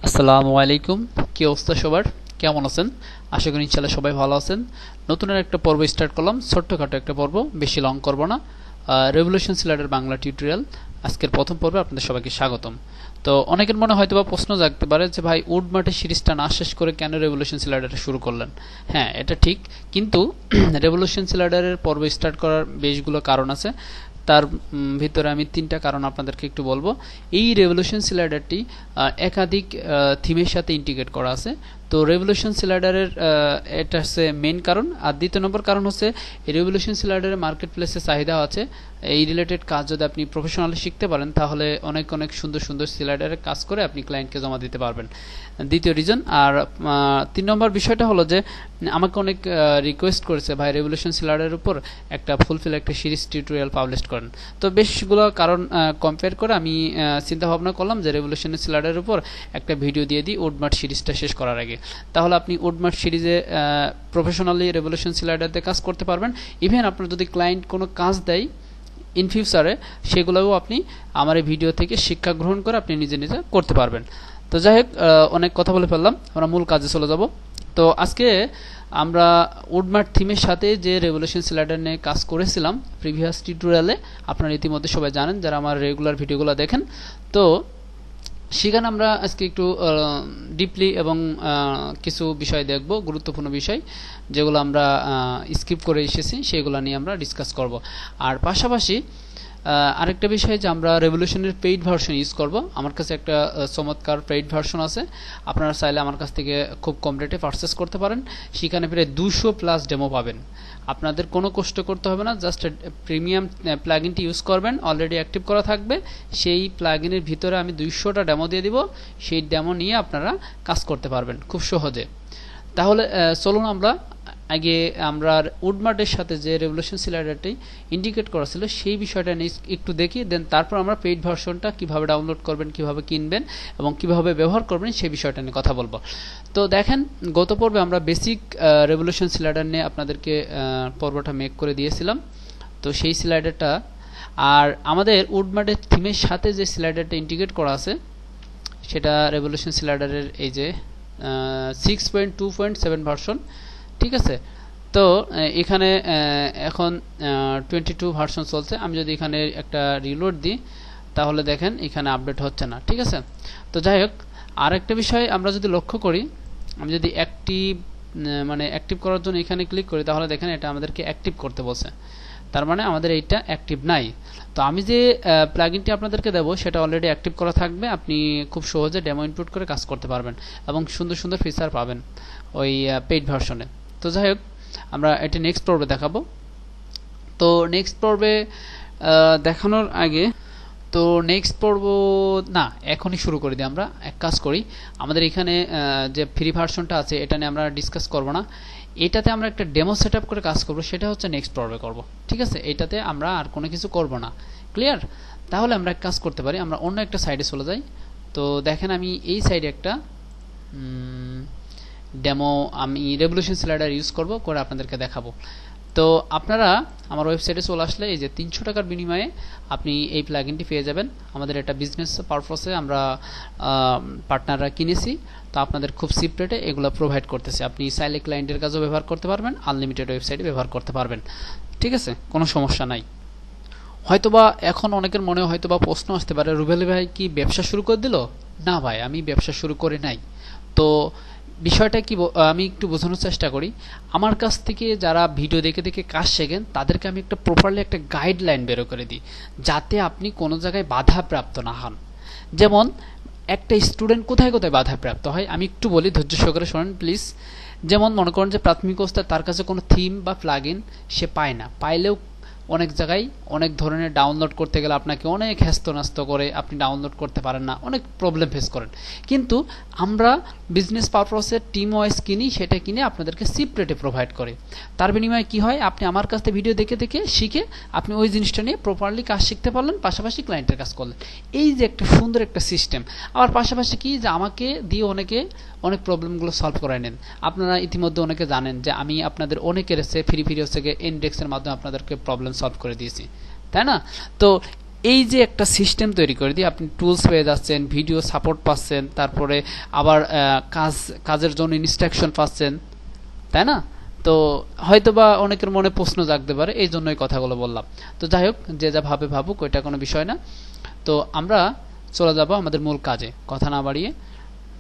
আসসালামু আলাইকুম। কি অবস্থা সবার? কেমন আছেন? আশা করি ইনশাআল্লাহ সবাই ভালো আছেন। নতুন একটা পর্ব স্টার্ট করলাম, ছোট্টখাটো একটা পর্ব, বেশি লং করব না। রেভলিউশন সিলাডের বাংলা টিউটোরিয়াল আজকের প্রথম পর্বে আপনাদের সবাইকে স্বাগতম। তো অনেকের মনে হয়তোবা প্রশ্ন জাগতে পারে যে ভাই উডমার্টের সিরিজটা না শেষ করে কেন রেভলিউশন সিলাডারটা শুরু করলেন? হ্যাঁ, এটা ঠিক, কিন্তু রেভলিউশন সিলাডারের পর্ব স্টার্ট করার বেশগুলো কারণ আছে। তার ভিতরে আমি তিনটা কারণ আপনাদেরকে একটু বলবো। এই রেভলিউশন সিলাইডারটি একাধিক থিমের সাথে ইন্টিগ্রেট করা আছে। তো রেভলিউশন সিলাইডারের এটা হচ্ছে মেইন কারণ। আর দ্বিতীয় নম্বর কারণ হচ্ছে এই রেভলিউশন সিলাইডারের মার্কেট প্লেসে চাহিদা আছে। এই রিলেটেড কাজ যদি আপনি প্রফেশনালি শিখতে পারেন তাহলে অনেক অনেক সুন্দর সুন্দর সিলাইডারের কাজ করে আপনি ক্লায়েন্টকে জমা দিতে পারবেন। দ্বিতীয় রিজন। আর 3 নম্বর বিষয়টা হলো যে আমাকে অনেক রিকোয়েস্ট করেছে ভাই রেভলিউশন সিলাইডারের উপর একটা ফুলফিল একটা সিরিজ টিউটোরিয়াল পাবলিশ করেন। তো বেশগুলো কারণ কম্পেয়ার করে আমি চিন্তা ভাবনা করলাম যে রেভলিউশন সিলাইডারের উপর একটা ভিডিও দিয়ে দিই উডমার্ট সিরিজটা শেষ করার আগে। তাহলে আপনি উডমার্ট সিরিজে প্রফেশনালি রেভলিউশন সিলাইডার দিয়ে কাজ করতে পারবেন। ইভেন আপনার যদি ক্লায়েন্ট কোনো কাজ দেয় ইন ফিউচারে, সেগুলোও আপনি আমার এই ভিডিও থেকে শিক্ষা গ্রহণ করে আপনি নিজে নিজে করতে পারবেন। তো যাই হোক, অনেক কথা বলে ফেললাম, আমরা মূল কাজে চলে যাব। তো আজকে আমরা উডমার্ট থিমের সাথে যে রেভলিউশন সিলাইডার নিয়ে কাজ করেছিলাম প্রিভিয়াস টিউটোরিয়ালে, আপনারা ইতিমধ্যে সবাই জানেন যারা আমার রেগুলার ভিডিওগুলো দেখেন। তো সেখানে আমরা আজকে একটু ডিপলি এবং কিছু বিষয় দেখব, গুরুত্বপূর্ণ বিষয় যেগুলো আমরা স্কিপ করে এসেছি সেগুলো নিয়ে আমরা ডিসকাস করব। আর পাশাপাশি আরেকটা বিষয় যে আমরা রেভলিউশনের পেইড ভার্সন ইউজ করব। আমার কাছে একটা চমৎকার পেইড ভার্সন আছে, আপনারা চাইলে আমার কাছ থেকে খুব কম রেটে পারচেস করতে পারেন। সেখানে প্রায় 200+ ডেমো পাবেন। আপনাদের কোনো কষ্ট করতে হবে না, জাস্ট প্রিমিয়াম প্লাগইনটি ইউজ করবেন, অলরেডি অ্যাক্টিভ করা থাকবে। সেই প্লাগইনের ভিতরে আমি 200টা ডেমো দিয়ে দিব, সেই ডেমো নিয়ে আপনারা কাজ করতে পারবেন খুব সহজে। তাহলে চলুন আগে আমরা উডমার্টের সাথে যে রেভলিউশন সিলাইডারটি ইন্ডিকেট করা ছিল সেই বিষয়টা নিয়ে একটু দেখি, দেন তারপর আমরা পেইড ভার্সনটা কিভাবে ডাউনলোড করবেন, কিভাবে কিনবেন এবং কিভাবে ব্যবহার করবেন সেই বিষয়টা নিয়ে কথা বলবো। তো দেখেন, গত পর্বে আমরা বেসিক রেভলিউশন সিলাইডার নিয়ে আপনাদেরকে পর্বটা মেক করে দিয়েছিলাম। তো সেই সিলাইডারটা আর আমাদের উডমার্টের থিমের সাথে যে সিলাইডারটা ইন্টিগ্রেট করা আছে সেটা রেভলিউশন সিলাইডারের এই যে 6.2.7 ভার্সন, ঠিক আছে। তো এখানে এখন 22 ভার্সন চলছে। আমি যদি এখানে একটা রিলোড দিই তাহলে দেখেন এখানে আপডেট হচ্ছে না, ঠিক আছে। তো যাই হোক, আরেকটা বিষয় আমরা যদি লক্ষ্য করি, আমি যদি অ্যাক্টিভ করার জন্য এখানে ক্লিক করি তাহলে দেখেন এটা আমাদেরকে অ্যাক্টিভ করতে বলছে, তার মানে আমাদের এইটা অ্যাক্টিভ নাই। তো আমি যে প্লাগইনটি আপনাদেরকে দেবো সেটা অলরেডি অ্যাক্টিভ করা থাকবে, আপনি খুব সহজে ডেমো ইনপুট করে কাজ করতে পারবেন এবং সুন্দর সুন্দর ফিচার পাবেন ওই পেইড ভার্সনে। তো যাই হোক, আমরা এটা নেক্সট পর্বে দেখাবো। তো নেক্সট পর্বে দেখানোর আগে নেক্সট পর্ব না, এখনই শুরু করে দিই। আমরা এক কাজ করি, আমাদের এখানে যে ফ্রি ভার্সনটা আছে এটা নিয়ে আমরা ডিসকাস করব না, এটাতে আমরা একটা ডেমো সেট আপ করে কাজ করব, সেটা হচ্ছে নেক্সট পর্বে করব, ঠিক আছে। এটাতে আমরা আর কোনো কিছু করব না, ক্লিয়ার? তাহলে আমরা এক কাজ করতে পারি, আমরা অন্য একটা সাইডে চলে যাই। তো দেখেন আমি এই সাইডে একটা ডেমো আমি রেভলিউশন সিলাইডার ইউজ করব, করে আপনাদেরকে দেখাবো। তো আপনারা আমার ওয়েবসাইটে চলে আসলে এই যে 300 টাকার বিনিময়ে আপনি এই প্লাগইনটি পেয়ে যাবেন। আমাদের এটা বিজনেস পারপাসে আমরা পার্টনাররা কিনেছি, তো আপনাদের খুব চিপ রেটে এগুলো প্রোভাইড করতেছে। আপনি চাইলে ক্লায়েন্টের কাছেও ব্যবহার করতে পারবেন, আনলিমিটেড ওয়েবসাইটে ব্যবহার করতে পারবেন, ঠিক আছে, কোনো সমস্যা নাই। হয়তোবা এখন অনেকের মনে হয়তোবা প্রশ্ন আসতে পারে, রুবেল ভাই কি ব্যবসা শুরু করে দিল? না ভাই, আমি ব্যবসা শুরু করে নাই। তো বিষয়টা কি আমি একটু বোঝানোর চেষ্টা করি। আমার কাছ থেকে যারা ভিডিও দেখে দেখে কাজ শেখেন তাদেরকে আমি একটা প্রপারলি একটা গাইডলাইন বের করে দিই, যাতে আপনি কোনো জায়গায় বাধাপ্রাপ্ত না হন। যেমন একটা স্টুডেন্ট কোথায় কোথায় বাধাপ্রাপ্ত হয় আমি একটু বলি, ধৈর্য সহকারে শোনেন প্লিজ। যেমন মনে করেন যে প্রাথমিক অবস্থায় তার কাছে কোনো থিম বা প্লাগইন সে পায় না, পাইলেও অনেক জায়গায় অনেক ধরনের ডাউনলোড করতে গেলে আপনাকে অনেক হ্যাস্ত করে আপনি ডাউনলোড করতে পারেন না, অনেক প্রবলেম ফেস করেন। কিন্তু আমরা বিজনেস পারপাসে টিম ওয়াইজ কিনি, সেটা কিনে আপনাদেরকে চিপ রেটে প্রোভাইড করে। তার বিনিময়ে কি হয়, আপনি আমার কাছ থেকে ভিডিও দেখে দেখে শিখে আপনি ওই জিনিসটা নিয়ে প্রপারলি কাজ শিখতে পারলেন, পাশাপাশি ক্লায়েন্টের কাজ করলেন। এই যে একটা সুন্দর একটা সিস্টেম। আবার পাশাপাশি কি যে আমাকে দিয়ে অনেক প্রবলেমগুলো সলভ করায় নেন। আপনারা ইতিমধ্যে অনেকে জানেন যে আমি আপনাদের অনেকের ফ্রি হচ্ছে ইন্ডেক্সের মাধ্যমে আপনাদেরকে প্রবলেম সলভ করে দিয়েছি, তাই না? তো এই যে একটা সিস্টেম তৈরি করে দিয়ে আপনি টুলস পেয়ে যাচ্ছেন, ভিডিও সাপোর্ট পাচ্ছেন, তারপরে আবার কাজের জন্য ইনস্ট্রাকশন পাচ্ছেন, তাই না? তো হয়তোবা অনেকের মনে প্রশ্ন জাগতে পারে, এই জন্যই কথাগুলো বললাম। তো যাই হোক, যে যা ভাবে ভাবুক, ওইটা কোনো বিষয় না। তো আমরা চলে যাব আমাদের মূল কাজে, কথা না বাড়িয়ে।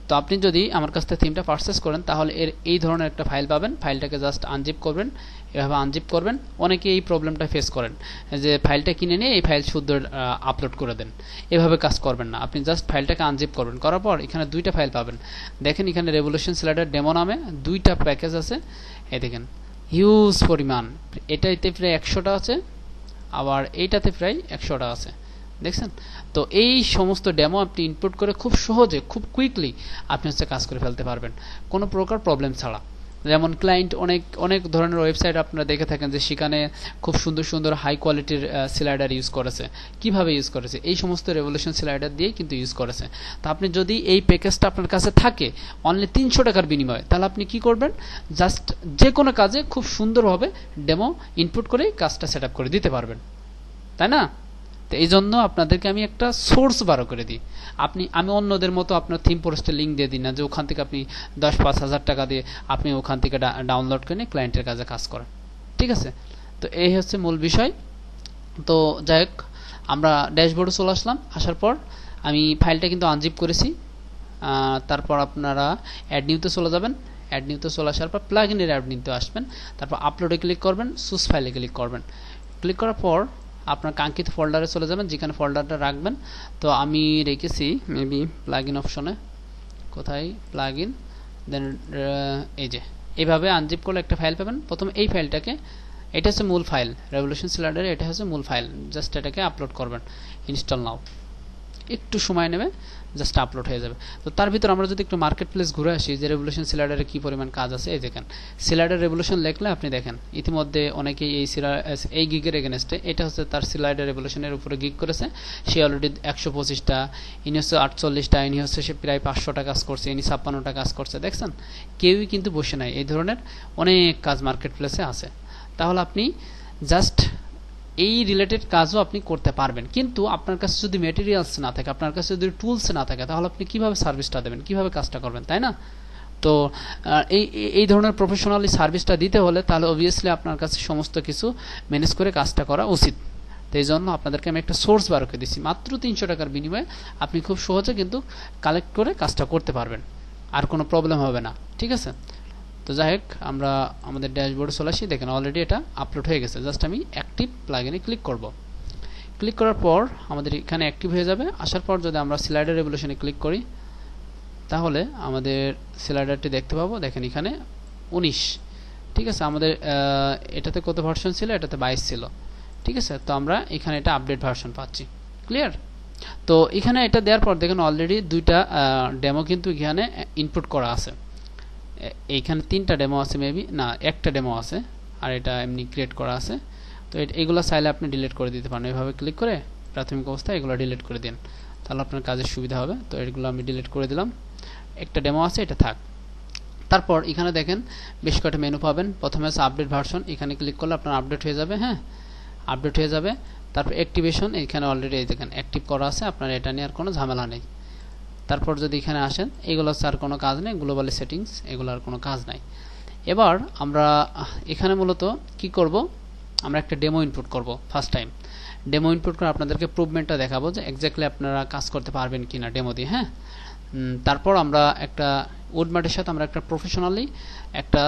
তো আপনি যদি আমার কাছ থেকে থিমটা পারচেস করেন তাহলে এই ধরনের একটা ফাইল পাবেন। ফাইলটাকে জাস্ট আনজিপ করবেন, এভাবে আনজিপ করবেন। অনেকে এই প্রবলেমটা ফেস করেন যে ফাইলটা কিনে নিয়ে এই ফাইল শুদ্ধ আপলোড করে দেন। এভাবে কাজ করবেন না, আপনি জাস্ট ফাইলটাকে আনজিপ করবেন। করার পর এখানে দুইটা ফাইল পাবেন। দেখেন এখানে রেভলিউশন স্লাইডার ডেমো নামে দুইটা প্যাকেজ আছে। এই দেখেন হিউজ পরিমাণ, এটাতে প্রায় 100টা আছে, আবার এইটাতে প্রায় 100টা আছে, দেখছেন? তো এই সমস্ত ডেমো আপনি ইনপুট করে খুব সহজে, খুব কুইকলি আপনি হচ্ছে কাজ করে ফেলতে পারবেন কোনো প্রকার প্রবলেম ছাড়া। যেমন ক্লায়েন্ট অনেক ধরনের ওয়েবসাইট আপনারা দেখে থাকেন যে সেখানে খুব সুন্দর সুন্দর হাই কোয়ালিটির স্লাইডার ইউজ করেছে। কিভাবে ইউজ করেছে? এই সমস্ত রেভলিউশন স্লাইডার দিয়ে কিন্তু ইউজ করেছে। তো আপনি যদি এই প্যাকেজটা আপনার কাছে থাকে অনলি 300 টাকার বিনিময়ে, তাহলে আপনি কি করবেন? জাস্ট যে কোনো কাজে খুব সুন্দরভাবে ডেমো ইনপুট করে কাজটা সেট আপ করে দিতে পারবেন, তাই না? তো এই জন্য আপনাদেরকে আমি একটা সোর্স বার করে দিই। আমি অন্যদের মতো আপনার থিম পোস্টের লিঙ্ক দিয়ে দিই না যে ওখান থেকে আপনি 10-5 হাজার টাকা দিয়ে আপনি ওখান থেকে ডাউনলোড করে নিয়ে ক্লায়েন্টের কাছে কাজ করেন, ঠিক আছে? তো এই হচ্ছে মূল বিষয়। তো যাই হোক, আমরা ড্যাশবোর্ডে চলে আসলাম। আসার পর আমি ফাইলটা কিন্তু আনজিপ করেছি। তারপর আপনারা অ্যাড নিউতে চলে যাবেন। অ্যাড নিউতে চলে আসার পর প্লাগইনের অ্যাড নিউতে আসবেন। তারপর আপলোডে ক্লিক করবেন, চুজ ফাইলে ক্লিক করবেন। ক্লিক করার পর আপনার কাঙ্ক্ষিত ফোল্ডারে চলে যাবেন, যেখানে ফোল্ডারটা রাখবেন। তো আমি রেখেছি মেবি প্লাগইন অপশনে, কোথায় প্লাগইন, দেন এই যে এইভাবে আনজিপ করলে একটা ফাইল পাবেন। প্রথমে এই ফাইলটাকে, এটা হচ্ছে মূল ফাইল রেভলিউশন স্লাইডারে, এটা হচ্ছে মূল ফাইল। জাস্ট এটাকে আপলোড করবেন, ইনস্টল নাও, একটু সময় নেবে, জাস্ট আপলোড হয়ে যাবে। তো তার ভিতর আমরা যদি একটু মার্কেট প্লেস ঘুরে আসি যে রেভলিউশন স্লাইডারে কি পরিমাণ কাজ আছে, এই দেখেন স্লাইডার রেভলিউশন লিখলে আপনি দেখেন ইতিমধ্যে অনেকেই এই গিগের এগেনস্টে, এটা হচ্ছে তার স্লাইডার রেভলিউশনের উপরে গিগ করেছে। সে অলরেডি 125টা, ইনি হচ্ছে 48টা, ইনি হচ্ছে সে প্রায় 500টা কাজ করছে, ইনি 56টা কাজ করছে। দেখছেন, কেউই কিন্তু বসে নাই, এই ধরনের অনেক কাজ মার্কেট প্লেসে আছে। তাহলে আপনি জাস্ট এই রিলেটেড কাজও আপনি করতে পারবেন। কিন্তু আপনার কাছে যদি মেটেরিয়ালস না থাকে, আপনার কাছে যদি টুলস না থাকে, তাহলে আপনি কিভাবে সার্ভিসটা দেবেন, কিভাবে কাজটা করবেন, তাই না? তো এই ধরনের প্রফেশনালি সার্ভিসটা দিতে হলে তাহলে অবভিয়াসলি আপনার কাছে সমস্ত কিছু ম্যানেজ করে কাজটা করা উচিত। তো এই জন্য আপনাদেরকে আমি একটা সোর্স বার করে দিচ্ছি, মাত্র 300 টাকার বিনিময়ে আপনি খুব সহজে কিন্তু কালেক্ট করে কাজটা করতে পারবেন, আর কোনো প্রবলেম হবে না, ঠিক আছে? তো যাই হোক, আমরা আমাদের ড্যাশবোর্ডে চলে আসি। দেখেন অলরেডি এটা আপলোড হয়ে গেছে। জাস্ট আমি অ্যাক্টিভ প্লাগইনে ক্লিক করব। ক্লিক করার পর আমাদের এখানে অ্যাক্টিভ হয়ে যাবে। আসার পর যদি আমরা স্লাইডার রেভলিউশনে ক্লিক করি তাহলে আমাদের স্লাইডারটি দেখতে পাবো। দেখেন এখানে 19, ঠিক আছে? আমাদের এটাতে কত ভার্সন ছিল? এটাতে 22 ছিল, ঠিক আছে? তো আমরা এখানে এটা আপডেট ভার্সন পাচ্ছি। ক্লিয়ার? তো এখানে এটা দেওয়ার পর দেখেন অলরেডি দুইটা ডেমো কিন্তু এখানে ইনপুট করা আছে। এইখানে 3টা ডেমো আছে, মেবি না, একটা ডেমো আছে, আর এটা এমনি ক্রিয়েট করা আছে। তো এইগুলো চাইলে আপনি ডিলিট করে দিতে পারেন। এইভাবে ক্লিক করে প্রাথমিক অবস্থায় এগুলো ডিলিট করে দিন, তাহলে আপনার কাজের সুবিধা হবে। তো এগুলো আমি ডিলিট করে দিলাম। একটা ডেমো আছে, এটা থাক। তারপর এখানে দেখেন বেশ কয়েকটা মেনু পাবেন। প্রথমে আছে আপডেট ভার্সন, এখানে ক্লিক করলে আপনার আপডেট হয়ে যাবে। হ্যাঁ, আপডেট হয়ে যাবে। তারপর অ্যাক্টিভেশন, এখানে অলরেডি এই দেখেন অ্যাক্টিভ করা আছে, আপনার এটা নিয়ে আর কোনো ঝামেলা নেই। তারপর যদি এখানে আসেন, এগুলো হচ্ছে আর কোনো কাজ নেই, গ্লোবালি সেটিংস, এগুলো আর কোনো কাজ নাই। এবার আমরা এখানে মূলত কি করব? আমরা একটা ডেমো ইনপুট করব ফার্স্ট টাইম। ডেমো ইনপুট করে আপনাদেরকে প্রুভমেন্টটা দেখাবো যে এক্স্যাক্টলি আপনারা কাজ করতে পারবেন কিনা ডেমো দিয়ে। হ্যাঁ, তারপর আমরা একটা উডমার্টের সাথে আমরা একটা প্রফেশনালি একটা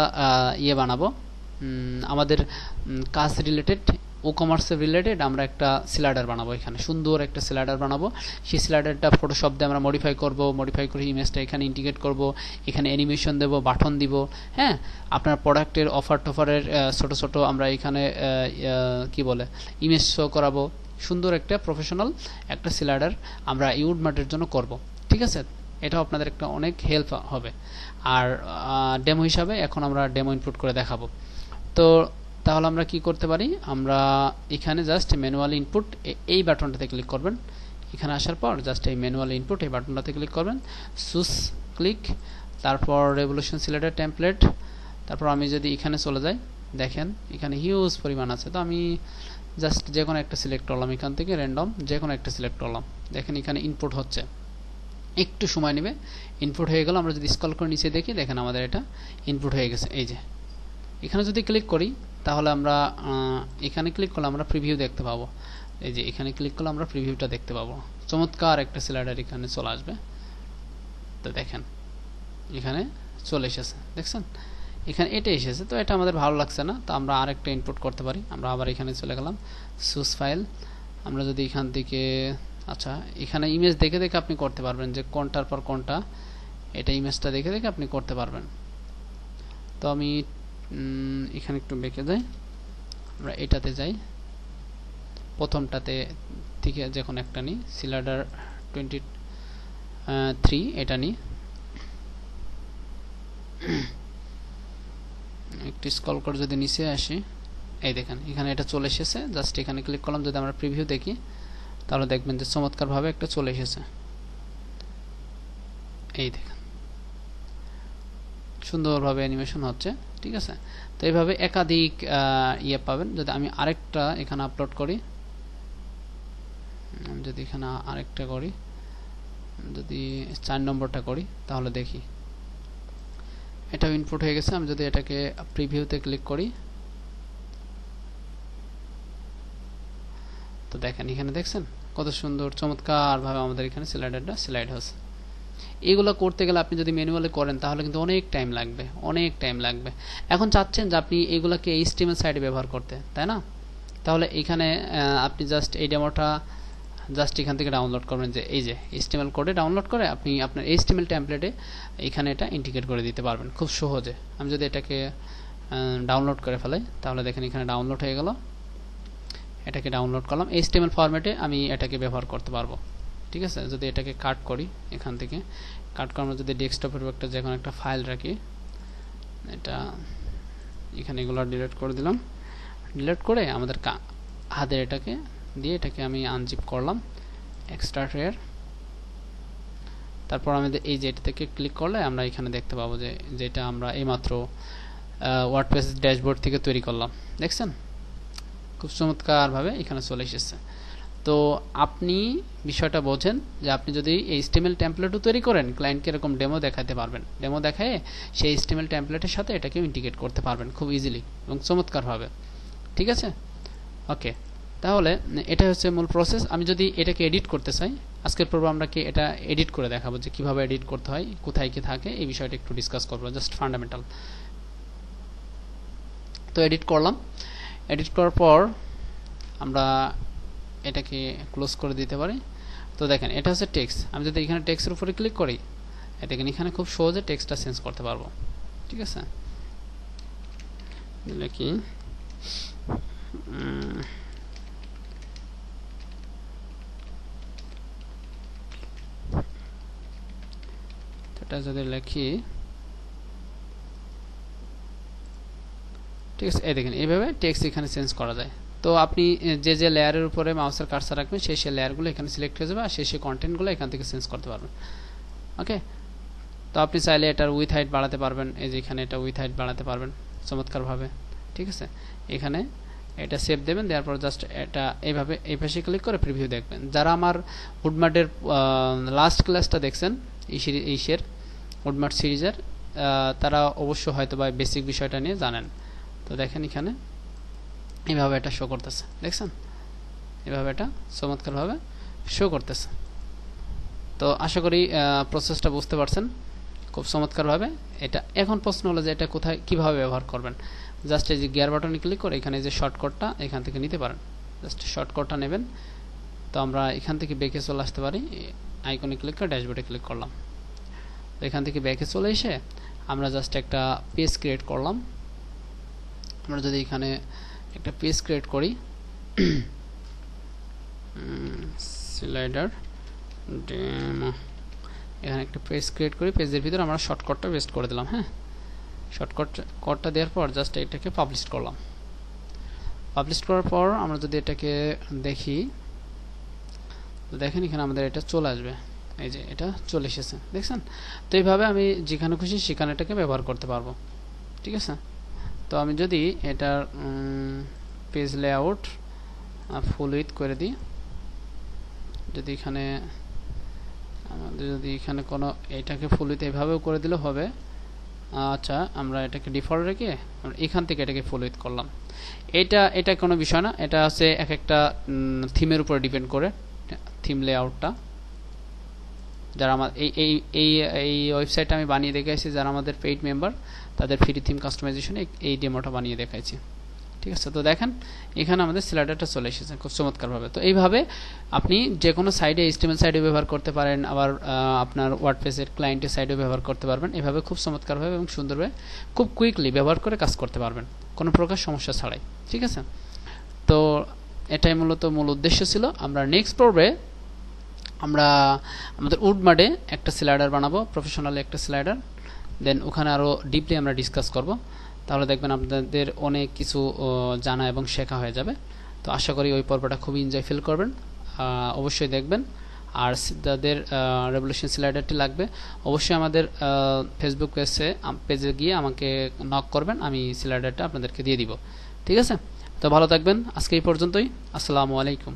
ইয়ে বানাবো, আমাদের কাজ রিলেটেড, ও কমার্সের রিলেটেড আমরা একটা স্লাইডার বানাবো। এখানে সুন্দর একটা স্লাইডার বানাবো। সেই স্লাইডারটা ফটোশপ দিয়ে আমরা মডিফাই করব, মডিফাই করে ইমেজটা এখানে ইন্টিগ্রেট করব, এখানে অ্যানিমেশন দেব, বাটন দিব। হ্যাঁ, আপনার প্রোডাক্টের অফার টফারের ছোট ছোট আমরা এখানে কি বলে ইমেজ শো করাবো। সুন্দর একটা প্রফেশনাল একটা স্লাইডার আমরা উডমার্টের জন্য করব, ঠিক আছে? এটাও আপনাদের একটা অনেক হেল্প হবে। আর ডেমো হিসাবে এখন আমরা ডেমো ইনপুট করে দেখাবো। তো তাহলে আমরা কি করতে পারি? আমরা এখানে জাস্ট ম্যানুয়াল ইনপুট এই বাটনটাতে ক্লিক করবেন। এখানে আসার পর জাস্ট এই ম্যানুয়াল ইনপুট এই বাটনটাতে ক্লিক করবেন, চুজ ক্লিক, তারপর রেভলিউশন স্লাইডার টেমপ্লেট। তারপর আমি যদি এখানে চলে যাই, দেখেন এখানে হিউজ পরিমাণ আছে। তো আমি জাস্ট যে কোনো একটা সিলেক্ট করলাম, এখান থেকে র্যান্ডম যে কোনো একটা সিলেক্ট করলাম। দেখেন এখানে ইনপুট হচ্ছে, একটু সময় নেবে। ইনপুট হয়ে গেল। আমরা যদি স্ক্রল করে নিচে দেখি, দেখেন আমাদের এটা ইনপুট হয়ে গেছে। এই যে এখানে যদি ক্লিক করি তাহলে আমরা এখানে ক্লিক করলে আমরা প্রিভিউ দেখতে পাবো। এই যে এখানে ক্লিক করলে আমরা প্রিভিউটা দেখতে পাবো। চমৎকার একটা স্লাইডার এখানে চলে আসবে। তো দেখেন এখানে চলে এসেছে, দেখছেন এখানে এটা এসেছে। তো এটা আমাদের ভালো লাগছে না, তো আমরা আরেকটা ইনপুট করতে পারি। আমরা আবার এখানে চলে গেলাম সুস ফাইল। আমরা যদি এখান থেকে আচ্ছা এখানে ইমেজ দেখে দেখে আপনি করতে পারবেন যে কোনটার পর কোনটা, এটা ইমেজটা দেখে দেখে আপনি করতে পারবেন। তো আমি এখানে একটু বেঁকে যাই, আমরা এটাতে যাই, প্রথমটাতে থেকে যখন একটা নিই, সিলাডার 23 এটা নিই। একটু স্ক্রল করে যদি নিচে আসি, এই দেখেন এখানে এটা চলে এসেছে। জাস্ট এখানে ক্লিক করলাম, যদি আমরা প্রিভিউ দেখি তাহলে দেখবেন যে চমৎকারভাবে একটা চলে এসেছে। এই দেখেন সুন্দরভাবে অ্যানিমেশন হচ্ছে, ঠিক আছে। তো এইভাবে একাধিক ইয়ে পাবেন। যদি আমি আরেকটা এখানে আপলোড করি, আমি যদি এখানে আরেকটা করি, যদি 4 নম্বরটা করি তাহলে দেখি এটাও ইনপুট হয়ে গেছে। আমি যদি এটাকে প্রিভিউতে ক্লিক করি, তো দেখেন এখানে দেখছেন কত সুন্দর চমৎকারভাবে আমাদের এখানে স্লাইডারটা স্লাইড হচ্ছে। এগুলো করতে গেলে আপনি যদি ম্যানুয়ালি করেন তাহলে কিন্তু অনেক টাইম লাগবে, অনেক টাইম লাগবে। এখন চাচ্ছেন যে আপনি এগুলোকে HTML সাইটে ব্যবহার করতে, তাই না? তাহলে এখানে আপনি জাস্ট এই ডেমোটা জাস্ট এখান থেকে ডাউনলোড করবেন। যে এই যে HTML কোডে ডাউনলোড করে আপনি আপনার HTML টেমপ্লেটে এখানে এটা ইন্টিগ্রেট করে দিতে পারবেন খুব সহজে। আমি যদি এটাকে ডাউনলোড করে ফেলাই তাহলে দেখেন এখানে ডাউনলোড হয়ে গেল। এটাকে ডাউনলোড করলাম, HTML ফরম্যাটে আমি এটাকে ব্যবহার করতে পারবো, ঠিক আছে। যদি এটাকে কাট করি, এখান থেকে কাট করার যদি ডেস্কটপের একটা যে কোনো একটা ফাইল রাখি, এটা এখানে এগুলো ডিলিট করে দিলাম। ডিলিট করে আমাদের হাতের এটাকে দিয়ে এটাকে আমি আনজিপ করলাম, এক্সট্রাক্ট হেয়ার। তারপর আমি এই যে এটা থেকে ক্লিক করলে আমরা এখানে দেখতে পাবো যে যেটা আমরা এইমাত্র ওয়ার্ডপ্রেস ড্যাশবোর্ড থেকে তৈরি করলাম, দেখছেন খুব চমৎকারভাবে এখানে চলে এসেছে। তো আপনি বিষয়টা বোঝেন যে আপনি যদি HTML টেমপ্লেটও তৈরি করেন, ক্লায়েন্টকে এরকম ডেমো দেখাতে পারবেন। ডেমো দেখায় সেই HTML টেমপ্লেটের সাথে এটাকে ইন্টিগ্রেট করতে পারবেন খুব ইজিলি এবং চমৎকারভাবে, ঠিক আছে। ওকে, তাহলে এটা হচ্ছে মূল প্রসেস। আমি যদি এটাকে এডিট করতে চাই, আজকের পর্ব আমরা কি এটা এডিট করে দেখাবো যে কিভাবে এডিট করতে হয়, কোথায় কি থাকে, এই বিষয়টা একটু ডিসকাস করবো, জাস্ট ফান্ডামেন্টাল। তো এডিট করলাম, এডিট করার পর আমরা এটাকে ক্লোজ করে দিতে পারি। তো দেখেন এটা হচ্ছে টেক্সট। আমি যদি এখানে টেক্সটের উপরে ক্লিক করি, দেখেন এখানে খুব সহজে টেক্সটটা চেঞ্জ করতে পারবো, ঠিক আছে। দিলে কি এটা যদি লিখি, ঠিক আছে, এই দেখেন এইভাবে টেক্সট এখানে চেঞ্জ করা যায়। তো আপনি যে যে লেয়ারের উপরে মাউসের কার্সার রাখবেন সেই সেই লেয়ারগুলো এখানে সিলেক্ট হয়ে যাবে, আর সেই সেই কন্টেন্টগুলো এখান থেকে চেঞ্জ করতে পারবেন। ওকে, তো আপনি চাইলে এটার উইথ হাইট বাড়াতে পারবেন। এই যে এখানে এটা উইথ হাইট বাড়াতে পারবেন চমৎকারভাবে, ঠিক আছে। এখানে এটা সেভ দেবেন, দেওয়ার পর জাস্ট এটা এইভাবে এই পাশে ক্লিক করে প্রিভিউ দেখবেন। যারা আমার উডমার্টের লাস্ট ক্লাসটা দেখছেন ইসের উডমার্ট সিরিজের, তারা অবশ্য হয়তো বা বেসিক বিষয়টা নিয়ে জানেন। তো দেখেন এখানে এইভাবে এটা শো করতেছে, দেখছেন এভাবে এটা চমৎকারভাবে শো করতেছে। তো আশা করি প্রসেসটা বুঝতে পারছেন খুব চমৎকারভাবে। এটা এখন প্রশ্ন হলো যে এটা কোথায় কিভাবে ব্যবহার করবেন। জাস্ট এই যে গিয়ার বাটনে ক্লিক করে এখানে যে শর্টকাটটা এখান থেকে নিতে পারেন, জাস্ট শর্টকাটটা নেবেন। তো আমরা এখান থেকে ব্যাকে চলে আসতে পারি, আইকনে ক্লিক করে ড্যাশবোর্ডে ক্লিক করলাম। তো এখান থেকে ব্যাকে চলে এসে আমরা জাস্ট একটা পেজ ক্রিয়েট করলাম। আমরা যদি এখানে একটা পেজ ক্রিয়েট করি, স্লাইডার ডেমো, এখানে একটা পেজ ক্রিয়েট করি। পেজের ভিতরে আমরা শর্টকাটটা পেস্ট করে দিলাম। হ্যাঁ, শর্টকাটটা দেওয়ার পর জাস্ট এটাকে পাবলিশ করলাম। পাবলিশ করার পর আমরা যদি এটাকে দেখি, তো দেখেন এখানে আমাদের এটা চলে আসবে। এই যে এটা চলে এসেছে, দেখছেন। তো এইভাবে আমি যেখানে খুশি সেখানে এটাকে ব্যবহার করতে পারবো, ঠিক আছে। তো আমি যদি এটার পেজ লেআউট ফুল উইথ করে দিই। যদি এখানে আমাদের যদি এখানে কোনো এটাকে ফুল উইথ এভাবেও করে দিলে হবে। আচ্ছা, আমরা এটাকে ডিফল্ট রেখে আমরা এখান থেকে এটাকে ফুল উইথ করলাম। এটা কোনো বিষয় না, এটা হচ্ছে এক একটা থিমের উপর ডিপেন্ড করে থিম লেআউটটা। যারা আমার এই ওয়েবসাইটটা আমি বানিয়ে দেখাইছি, যারা আমাদের পেইড মেম্বার তাদের ফ্রি থিম কাস্টমাইজেশনে এই ডেমোটা বানিয়ে দেখাইছি। ঠিক আছে, তো দেখেন এখানে আমাদের স্লাইডারটা চলে এসেছে খুব চমৎকারভাবে। তো এইভাবে আপনি যে কোনো সাইডে HTML সাইডে ব্যবহার করতে পারেন, আবার আপনার ওয়ার্ডপ্রেসের ক্লায়েন্টের সাইডে ব্যবহার করতে পারবেন। এভাবে খুব চমৎকারভাবে এবং সুন্দরভাবে খুব কুইকলি ব্যবহার করে কাজ করতে পারবেন কোনো প্রকার সমস্যা ছাড়াই। ঠিক আছে, তো এটাই মূল উদ্দেশ্য ছিল। আমরা নেক্সট পর্বে আমরা আমাদের উডমাডে একটা স্লাইডার বানাবো, প্রফেশনালি একটা স্লাইডার। দেন ওখানে আরও ডিপলি আমরা ডিসকাস করব। তাহলে দেখবেন আপনাদের অনেক কিছু জানা এবং শেখা হয়ে যাবে। তো আশা করি ওই পর্বটা খুবই এনজয় ফিল করবেন, অবশ্যই দেখবেন। আর যাদের রেভলিউশন স্লাইডারটি লাগবে অবশ্যই আমাদের ফেসবুক পেজে গিয়ে আমাকে নক করবেন, আমি স্লাইডারটা আপনাদেরকে দিয়ে দিব। ঠিক আছে, তো ভালো থাকবেন। আজকে এই পর্যন্তই। আসসালামু আলাইকুম।